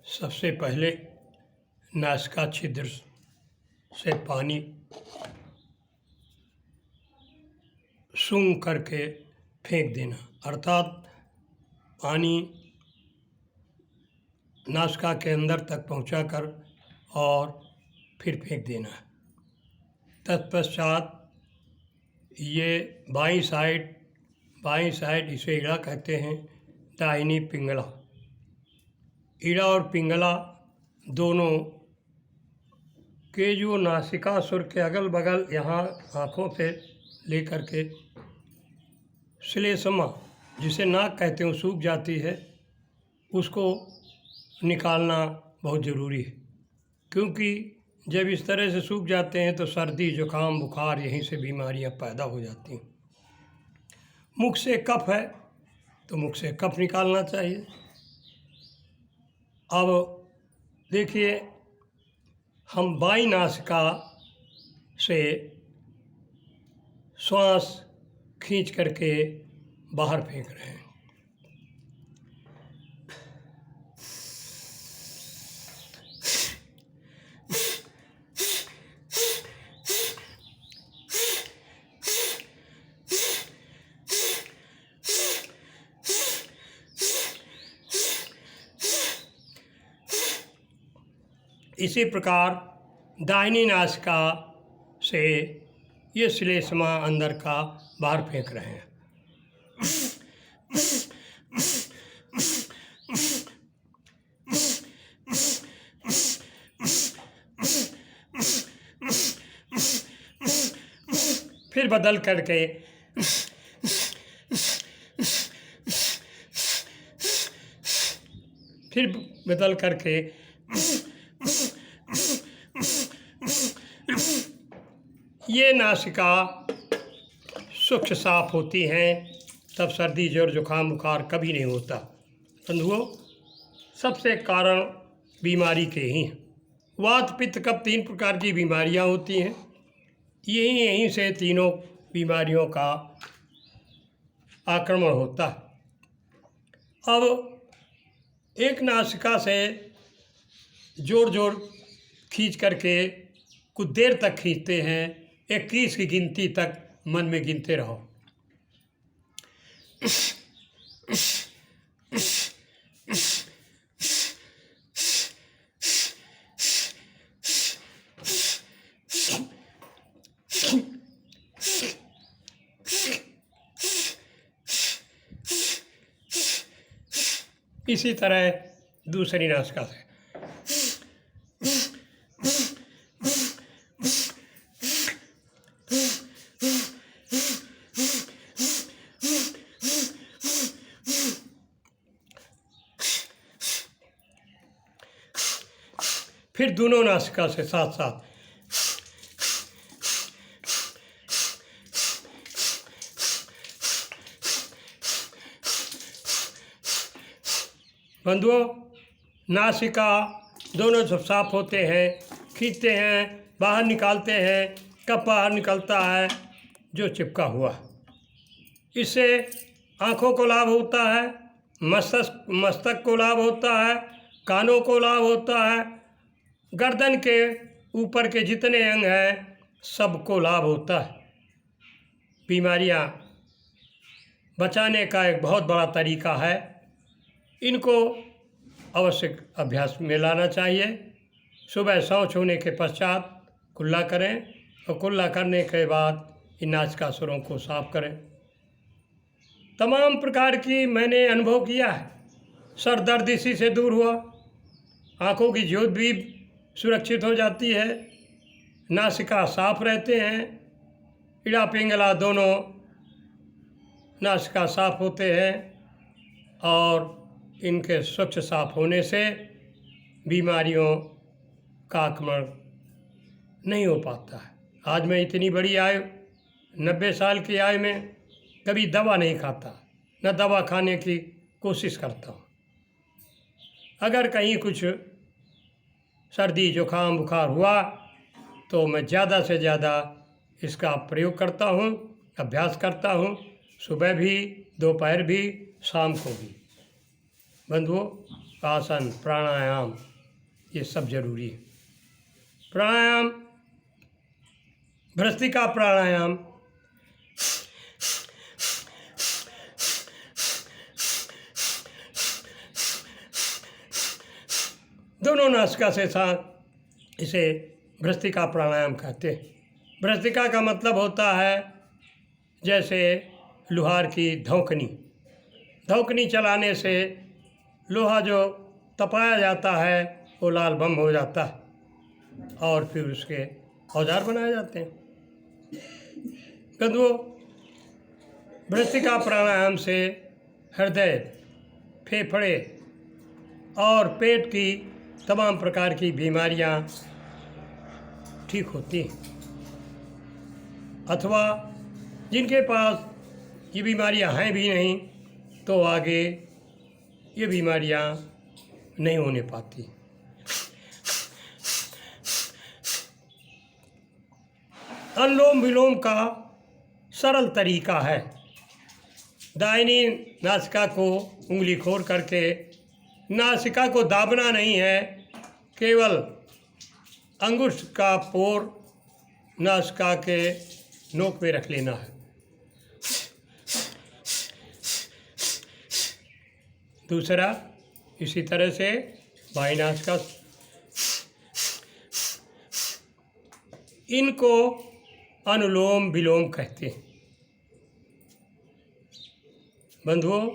सबसे पहले नासिका छिद्र से पानी सूंघ करके फेंक देना, अर्थात पानी नासिका के अंदर तक पहुंचाकर और फिर फेंक देना। तत्पश्चात ये बाईं साइड इसे ईड़ा कहते हैं, दाहिनी पिंगला। ईड़ा और पिंगला दोनों के जो नासिकासुर के अगल बगल यहाँ आँखों से लेकर के श्लेष्मा, जिसे नाक कहते हैं, सूख जाती है, उसको निकालना बहुत ज़रूरी है, क्योंकि जब इस तरह से सूख जाते हैं तो सर्दी जुकाम बुखार यहीं से बीमारियां पैदा हो जाती हैं। मुख से कफ है तो मुख से कफ निकालना चाहिए। अब देखिए, हम बाईं नासिका से श्वास खींच करके बाहर फेंक रहे हैं। इसी प्रकार दाहिनी नासिका से ये श्लेष्मा अंदर का बाहर फेंक रहे हैं। फिर बदल करके ये नासिका स्वच्छ साफ होती हैं, तब सर्दी जोर जुकाम बुखार कभी नहीं होता। बंधुओं, सबसे कारण बीमारी के ही हैं। वात पित्त कफ 3 प्रकार की बीमारियां होती हैं। यहीं से तीनों बीमारियों का आक्रमण होता है। अब एक नासिका से जोर खींच करके कुछ देर तक खींचते हैं, 21 की गिनती तक मन में गिनते रहो। इसी तरह दूसरी नासिका से फिर दोनों नासिका से साथ साथ बंधुओं, नासिका दोनों जब साफ होते हैं, खींचते हैं, बाहर निकालते हैं, कफ बाहर निकलता है जो चिपका हुआ। इससे आँखों को लाभ होता है, मस्तक को लाभ होता है, कानों को लाभ होता है, गर्दन के ऊपर के जितने अंग हैं सबको लाभ होता है। बीमारियां बचाने का एक बहुत बड़ा तरीका है। इनको अवश्य अभ्यास में लाना चाहिए। सुबह शौच होने के पश्चात कुल्ला करें और कुल्ला करने के बाद इन नासिकासुरों को साफ करें। तमाम प्रकार की मैंने अनुभव किया है। सर दर्द इसी से दूर हुआ, आँखों की ज्योत भी सुरक्षित हो जाती है, नासिका साफ रहते हैं, ईड़ा पिंगला दोनों नासिका साफ होते हैं और इनके स्वच्छ साफ होने से बीमारियों का आक्रमण नहीं हो पाता है। आज मैं इतनी बड़ी आयु 90 साल की आयु में कभी दवा नहीं खाता, न दवा खाने की कोशिश करता हूँ। अगर कहीं कुछ सर्दी जुकाम बुखार हुआ तो मैं ज़्यादा से ज़्यादा इसका प्रयोग करता हूँ, अभ्यास करता हूँ। सुबह भी, दोपहर भी, शाम को भी। बंधुओं, आसन, प्राणायाम ये सब जरूरी है। प्राणायाम, भ्रस्त्रिका प्राणायाम दोनों नासिका से साथ इसे भ्रस्त्रिका प्राणायाम कहते हैं। भ्रस्त्रिका का मतलब होता है जैसे लोहार की धौंकनी। धौंकनी चलाने से लोहा जो तपाया जाता है वो लाल बम हो जाता है और फिर उसके औजार बनाए जाते हैं। बंधुओं, भ्रस्त्रिका प्राणायाम से हृदय, फेफड़े और पेट की तमाम प्रकार की बीमारियां ठीक होती हैं, अथवा जिनके पास ये बीमारियां हैं भी नहीं तो आगे ये बीमारियां नहीं होने पाती। अनुलोम विलोम का सरल तरीका है। दाहिनी नासिका को उंगली खोल करके नासिका को दाबना नहीं है, केवल अंगुष्ठ का पोर नासिका के नोक पे रख लेना है। दूसरा इसी तरह से बाई नासिका। इनको अनुलोम विलोम कहते हैं। बंधुओं,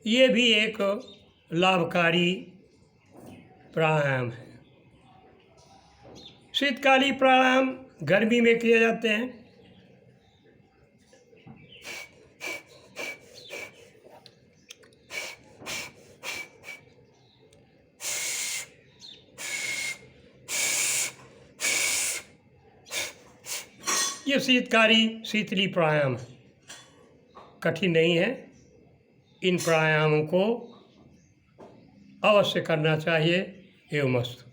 ये भी एक लाभकारी प्राणायाम है। शीतकालीन प्राणायाम गर्मी में किए जाते हैं। ये शीतली प्राणायाम है, कठिन नहीं है। इन प्राणायामों को अवश्य करना चाहिए। एवं मस्त।